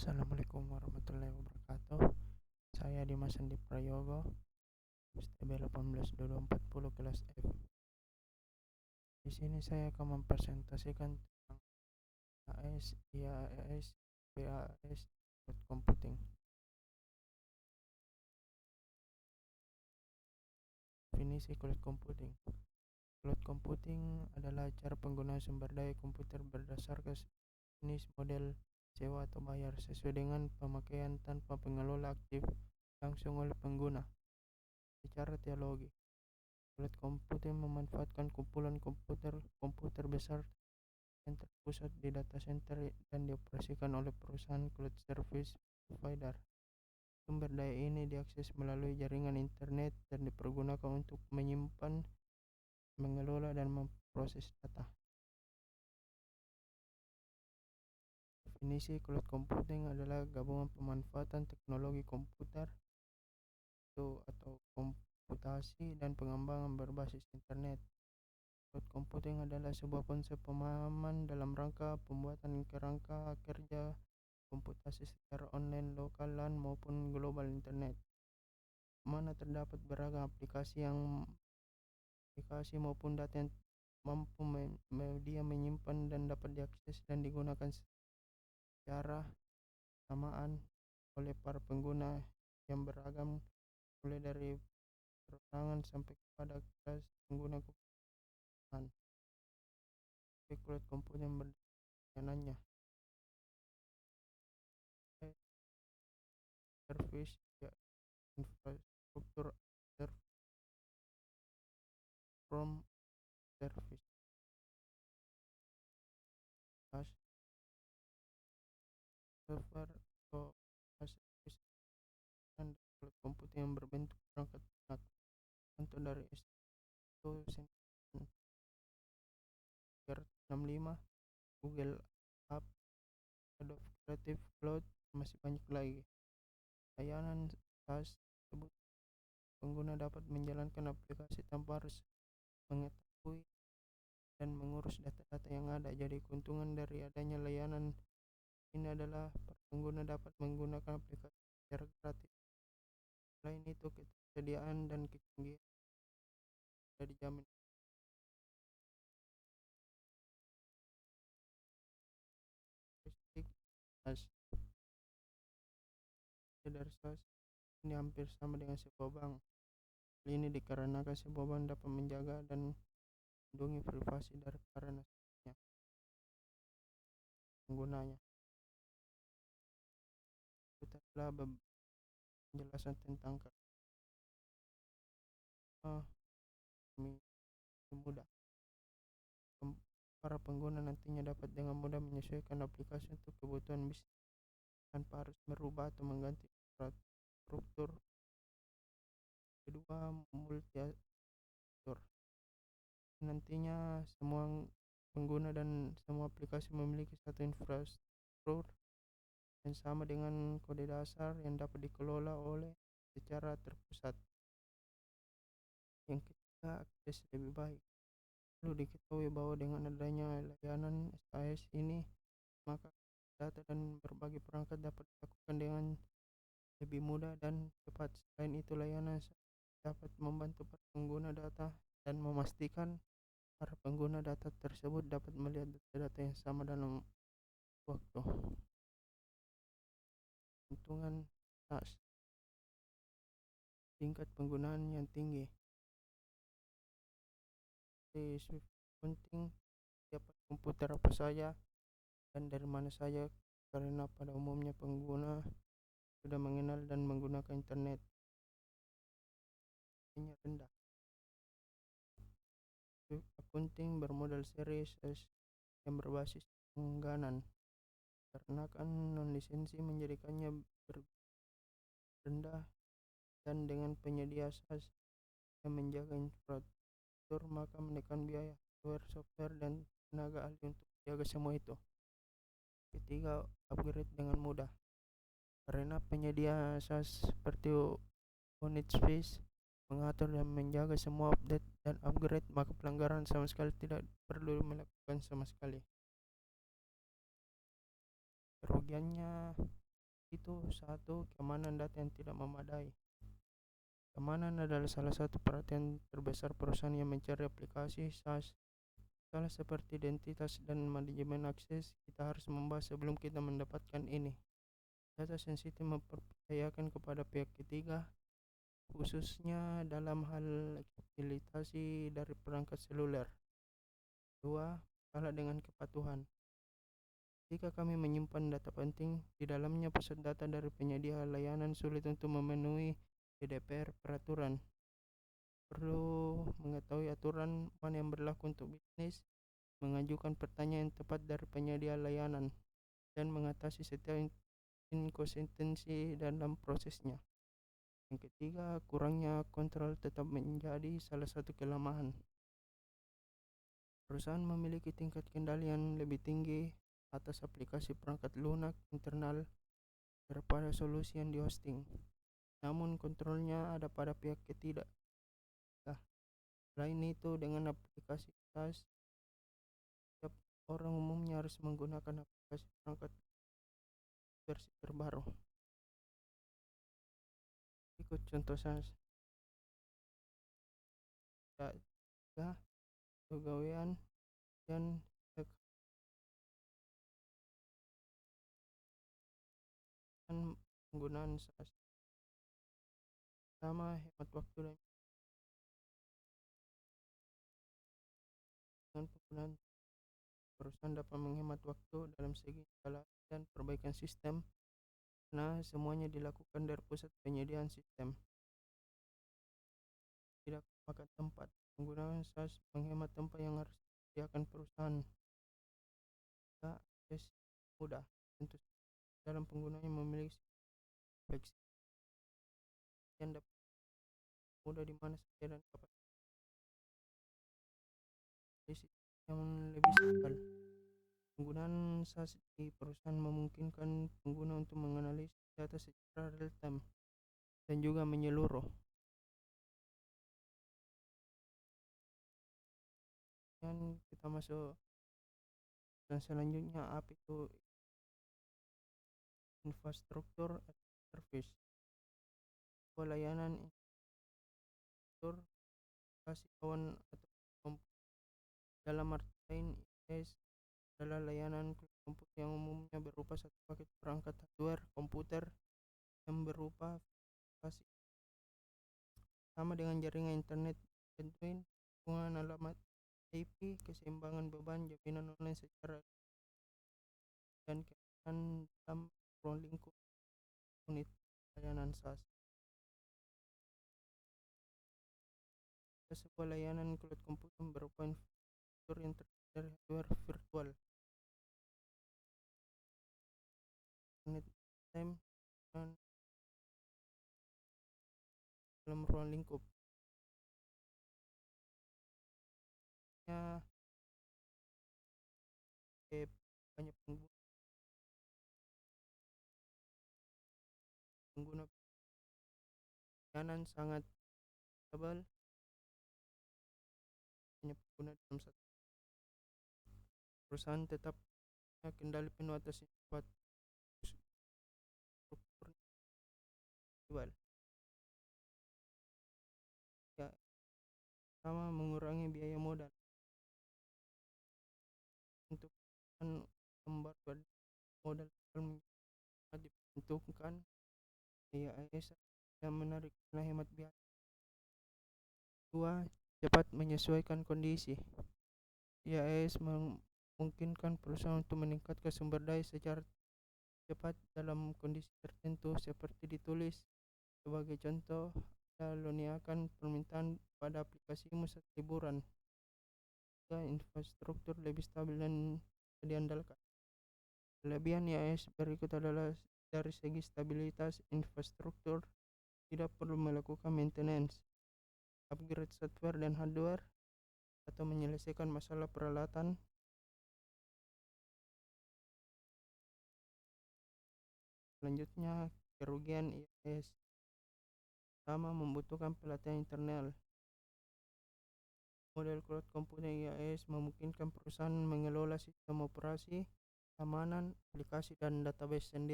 Assalamualaikum warahmatullahi wabarakatuh. Saya Dimas Andi Prayogo, STB 182240 kelas F. Di sini saya akan mempresentasikan tentang AS, IaaS, PaaS, cloud computing. Definisi cloud computing. Cloud computing adalah cara penggunaan sumber daya komputer berdasarkan jenis model sewa atau bayar sesuai dengan pemakaian tanpa pengelola aktif langsung oleh pengguna. Secara teologi, cloud computing memanfaatkan kumpulan komputer besar yang terpusat di data center dan dioperasikan oleh perusahaan cloud service provider. Sumber daya ini diakses melalui jaringan internet dan dipergunakan untuk menyimpan, mengelola, dan memproses data. Definisi cloud computing adalah gabungan pemanfaatan teknologi komputer atau komputasi dan pengembangan berbasis internet. Cloud computing adalah sebuah konsep pemahaman dalam rangka pembuatan kerangka kerja komputasi secara online, lokal, LAN maupun global internet, mana terdapat beragam aplikasi maupun data yang mampu media menyimpan dan dapat diakses dan digunakan secara samaan oleh para pengguna yang beragam, mulai dari perorangan sampai kepada kelas pengguna kebutuhan. Cloud computing berdasarkan service ya infrastruktur from service as server atau as service dan cloud computing yang berbentuk perangkat lunak contoh dari S365, Google App, Adobe Creative Cloud, masih banyak lagi. Layanan SaaS tersebut pengguna dapat menjalankan aplikasi tanpa harus mengetahui dan mengurus data-data yang ada. Jadi keuntungan dari adanya layanan ini adalah para pengguna dapat menggunakan aplikasi secara gratis. Selain itu, ketersediaan dan kecanggihan sudah dijamin. SaaS dari SaaS ini hampir sama dengan sebuah bank. Hal ini dikarenakan sebuah bank dapat menjaga dan melindungi privasi dari para nasabahnya, penggunanya. Itu adalah penjelasan tentang mudah. Para pengguna nantinya dapat dengan mudah menyesuaikan aplikasi untuk kebutuhan bisnis tanpa harus merubah atau mengganti infrastruktur. Kedua, multi-aktor. Nantinya semua pengguna dan semua aplikasi memiliki satu infrastruktur yang sama dengan kode dasar yang dapat dikelola oleh secara terpusat. Yang ketiga, akses lebih baik. Perlu diketahui bahwa dengan adanya layanan SaaS ini, maka data dan berbagai perangkat dapat dilakukan dengan lebih mudah dan cepat. Selain itu, layanan dapat membantu para pengguna data dan memastikan para pengguna data tersebut dapat melihat data-data yang sama dalam waktu. Keuntungan SaaS, tingkat penggunaan yang tinggi. Swift penting dapat komputer apa saja dan dari mana saja, karena pada umumnya pengguna sudah mengenal dan menggunakan internet. Harganya rendah. Swift accounting bermodal series yang berbasis langganan, karena non lisensi menjadikannya rendah, dan dengan penyedia SaaS yang menjaga infrastruktur, maka menekan biaya software dan tenaga ahli untuk menjaga semua itu. Ketiga, upgrade dengan mudah. Karena penyedia SaaS seperti OneSpace mengatur dan menjaga semua update dan upgrade, maka pelanggaran sama sekali tidak perlu melakukan sama sekali. Kerugiannya Itu satu, keamanan data yang tidak memadai. Keamanan adalah salah satu perhatian terbesar perusahaan yang mencari aplikasi SaaS. Salah seperti identitas dan manajemen akses, kita harus membahas sebelum kita mendapatkan ini. Data sensitif mempercayakan kepada pihak ketiga, khususnya dalam hal aplikasi dari perangkat seluler. 2. Kalah dengan kepatuhan. Jika kami menyimpan data penting, di dalamnya pusat data dari penyedia layanan sulit untuk memenuhi GDPR peraturan. Perlu mengetahui aturan mana yang berlaku untuk bisnis, mengajukan pertanyaan yang tepat dari penyedia layanan, dan mengatasi setiap inkonsistensi dalam prosesnya. Yang ketiga, kurangnya kontrol tetap menjadi salah satu kelemahan. Perusahaan memiliki tingkat kendali yang lebih tinggi atas aplikasi perangkat lunak internal daripada solusi yang dihosting. Namun kontrolnya ada pada pihak ketiga. Selain itu, dengan aplikasi SaaS, setiap orang umumnya harus menggunakan aplikasi perangkat versi terbaru. Ikut contoh SaaS. Ya, pegawaian dan penggunaan SaaS. Pertama, hemat waktu dan penggunaan. Perusahaan dapat menghemat waktu dalam segi instalasi dan perbaikan sistem, karena semuanya dilakukan dari pusat penyediaan sistem. Tidak memakan tempat. Penggunaan SaaS menghemat tempat yang harus disediakan perusahaan. Tidak akses mudah. Tentu dalam penggunanya memiliki fleksibilitas yang dapat mudah di mana saja dan kapan. Yang lebih simpel. Penggunaan SaaS di perusahaan memungkinkan pengguna untuk menganalisis data secara real time dan juga menyeluruh. Dan kita masuk dan selanjutnya apa itu infrastruktur as a service. Layanan infrastruktur aplikasi kawan atau komputer. Dalam arti lain, IaaS adalah layanan komputer yang umumnya berupa satu paket perangkat hardware komputer yang berupa aplikasi sama dengan jaringan internet, bantuan, dukungan alamat IP, keseimbangan beban, jaminan online secara dan keamanan dalam ruang lingkup unit layanan SaaS. Sebuah layanan cloud computing berupa infrastruktur yang terdiri dari hardware virtual, internet time, dan dalam ruang lingkup. Banyak pengguna layanan sangat tebal, banyak pengguna dalam satu perusahaan tetap kendali penuh atas infrastruktur ya, sama mengurangi biaya modal untuk membuat modal diperuntukkan IaaS yang menarik karena hemat biaya. 2. Cepat menyesuaikan kondisi. IaaS memungkinkan perusahaan untuk meningkatkan sumber daya secara cepat dalam kondisi tertentu seperti ditulis. Sebagai contoh, lonjakan permintaan pada aplikasimu saat liburan. Infrastruktur lebih stabil dan diandalkan. Kelebihan IaaS berikut adalah dari segi stabilitas infrastruktur, tidak perlu melakukan maintenance, upgrade software dan hardware, atau menyelesaikan masalah peralatan. Selanjutnya, kerugian IaaS. Pertama, membutuhkan pelatihan internal. Model cloud computing IaaS memungkinkan perusahaan mengelola sistem operasi, keamanan, aplikasi dan database sendiri.